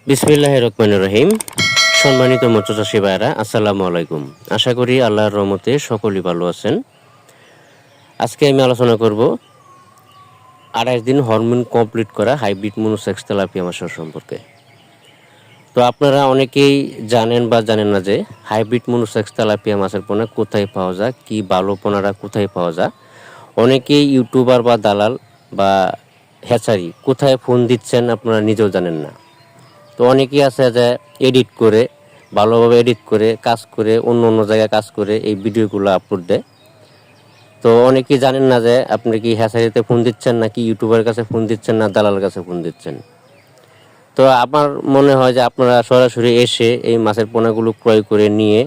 বিসমিল্লাহির রহমানির রহিম। সম্মানিত মৎস্য চাষী ভাইরা, আসসালামু আলাইকুম। আশা করি আল্লাহর রহমতে সকলেই ভালো আছেন। আজকে আমি আলোচনা করব 28 দিন হরমোন কমপ্লিট করা হাইব্রিড মনোসেক্স তেলাপিয়া মাছ সম্পর্কে। তো আপনারা অনেকেই জানেন বা জানেন না যে হাইব্রিড মনোসেক্স তেলাপিয়া মাছের পোনা কোথায় পাওয়া যায়, কি ভালো পোনারা কোথায় পাওয়া যায়। অনেকেই ইউটিউবার বা দালাল বা হ্যাচারি কোথায় ফোন দিচ্ছেন আপনারা নিজেও জানেন না। তো অনেকেই আছে যে এডিট করে, ভালোভাবে এডিট করে কাজ করে অন্য জায়গায় কাজ করে এই ভিডিওগুলো আপলোড দেয়। তো অনেকেই জানেন না যে আপনি কি হ্যাচারিতে ফোন দিচ্ছেন নাকি ইউটিউবের কাছে ফোন দিচ্ছেন না দালালের কাছে ফোন দিচ্ছেন। তো আমার মনে হয় যে আপনারা সরাসরি এসে এই মাছের পোনাগুলো ক্রয় করে নিয়ে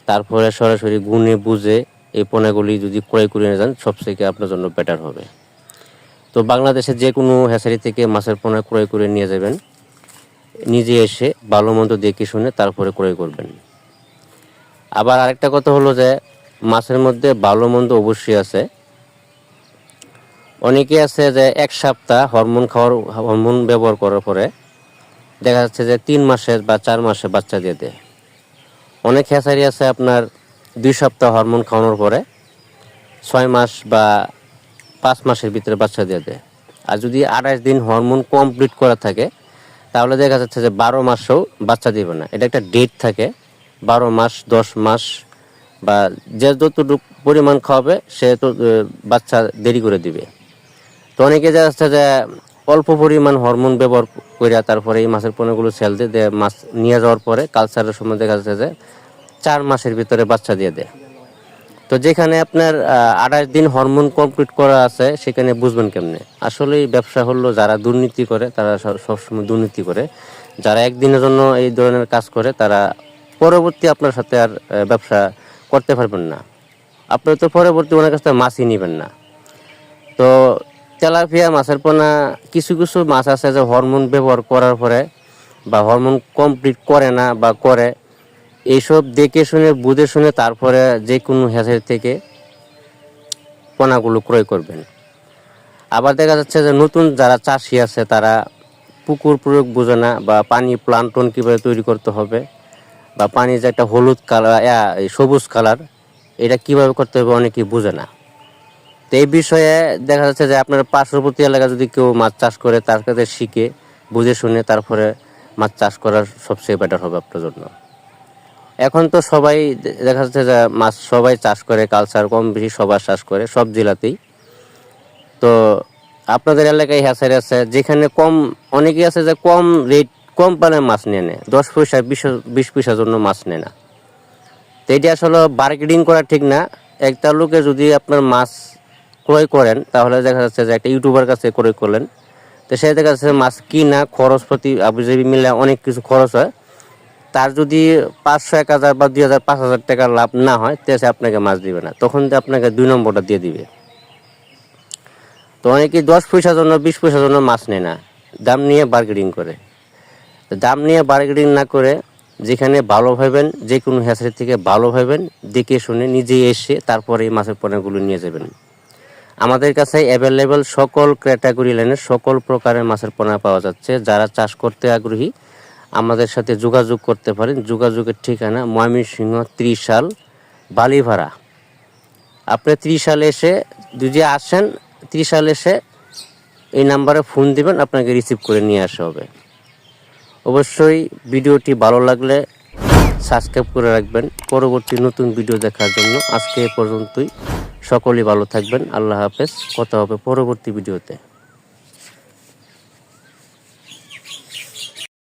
তারপরে সরাসরি গুনে বুঝে এই পোনাগুলি যদি ক্রয় করে নিয়ে যান সবথেকে আপনার জন্য বেটার হবে। তো বাংলাদেশের যে কোনো হ্যাচারি থেকে মাছের পোনা ক্রয় করে নিয়ে যাবেন, নিজে এসে ভালো মন্দ দেখে শুনে তারপরে ক্রয় করবেন। আবার আরেকটা কথা হলো যে মাছের মধ্যে ভালো মন্দ অবশ্যই আছে। অনেকে আছে যে এক সপ্তাহ হরমোন ব্যবহার করার পরে দেখা যাচ্ছে যে 3 মাসের বা 4 মাসে বাচ্চা দিয়ে দেয়। অনেক হ্যাচারি আছে আপনার 2 সপ্তাহ হরমোন খাওয়ানোর পরে 6 মাস বা 5 মাসের ভিতরে বাচ্চা দিয়ে দেয়। আর যদি 28 দিন হরমোন কমপ্লিট করা থাকে তাহলে দেখা যাচ্ছে যে 12 মাসেও বাচ্চা দিবে না। এটা একটা ডেট থাকে, 12 মাস 10 মাস বা যে যতটুকু পরিমাণ খাওয়াবে সে তো বাচ্চা দেরি করে দিবে। তো অনেকে দেখা যাচ্ছে যে অল্প পরিমাণ হরমোন ব্যবহার করে তারপরে এই মাছের পোনাগুলো সেল দিয়ে মাছ নিয়ে যাওয়ার পরে কালচারের সময় দেখা যাচ্ছে যে 4 মাসের ভিতরে বাচ্চা দিয়ে দেয়। তো যেখানে আপনার 28 দিন হরমোন কমপ্লিট করা আছে সেখানে বুঝবেন কেমনে। আসলে এই ব্যবসা হলো যারা দুর্নীতি করে তারা সবসময় দুর্নীতি করে। যারা একদিনের জন্য এই ধরনের কাজ করে তারা পরবর্তী আপনার সাথে আর ব্যবসা করতে পারবেন না। আপনি তো পরবর্তী ওনার কাছ থেকে মাছই নেবেন না। তো তেলাপিয়া মাছের পোনা কিছু কিছু মাছ আছে যে হরমোন ব্যবহার করার পরে বা হরমোন কমপ্লিট করে না বা করে, এইসব দেখে শুনে বুঝে শুনে তারপরে যে কোনো হ্যাচারি থেকে পোনাগুলো ক্রয় করবেন। আবার দেখা যাচ্ছে যে নতুন যারা চাষি আছে তারা পুকুর প্রয়োগ বোঝে না বা পানি প্লান্টন কীভাবে তৈরি করতে হবে বা পানি যে একটা হলুদ কালার সবুজ কালার এটা কিভাবে করতে হবে অনেকেই বোঝে না। তো এই বিষয়ে দেখা যাচ্ছে যে আপনার পার্শ্ববর্তী এলাকা যদি কেউ মাছ চাষ করে তার কাছে শিখে বুঝে শুনে তারপরে মাছ চাষ করার সবচেয়ে বেটার হবে আপনার জন্য। এখন তো সবাই দেখা যাচ্ছে যে মাছ সবাই চাষ করে, কালচার কম বেশি সবার চাষ করে সব জেলাতেই। তো আপনাদের এলাকায় হ্যাচারি আছে যেখানে কম, অনেকেই আছে যে কম রেট কম পালে মাছ নিয়ে নেয়, 10 পয়সা 20 পয়সার জন্য মাছ নেয় না। তো এটি আসলে বার্গেনিং করা ঠিক না। একটা লোকে যদি আপনার মাছ ক্রয় করেন তাহলে দেখা যাচ্ছে যে একটা ইউটিউবার কাছে ক্রয় করলেন, তো সে দেখা যাচ্ছে মাছ কিনা খরচপাতি আবুজাবি মিলে অনেক কিছু খরচ হয়। তার যদি 500 1000 বা 2000 5000 টাকা লাভ না হয় তাহলে সে আপনাকে মাছ দিবে না, তখন তো আপনাকে 2 নম্বরটা দিয়ে দিবে। তো অনেকেই 10 পয়সার জন্য 20 পয়সার জন্য মাছ নেয় না, দাম নিয়ে বার্গেনিং করে। তো দাম নিয়ে বার্গেনিং না করে যেখানে ভালো ভাবেন, যে কোনো হ্যাচারি থেকে ভালো ভাবেন দেখে শুনে নিজে এসে তারপরে এই মাছের পোনাগুলো নিয়ে যাবেন। আমাদের কাছে অ্যাভেলেবেল সকল ক্যাটাগরি লাইনের সকল প্রকারের মাছের পোনা পাওয়া যাচ্ছে। যারা চাষ করতে আগ্রহী আমাদের সাথে যোগাযোগ করতে পারেন। যোগাযোগের ঠিকানা ময়মনসিংহ ত্রিশাল বালিভাড়া। আপনি ত্রিশাল এসে যদি আসেন, ত্রিশাল এসে এই নাম্বারে ফোন দিবেন, আপনাকে রিসিভ করে নিয়ে আসা হবে। অবশ্যই ভিডিওটি ভালো লাগলে সাবস্ক্রাইব করে রাখবেন পরবর্তী নতুন ভিডিও দেখার জন্য। আজকে এ পর্যন্তই। সকলেই ভালো থাকবেন। আল্লাহ হাফেজ। কথা হবে পরবর্তী ভিডিওতে।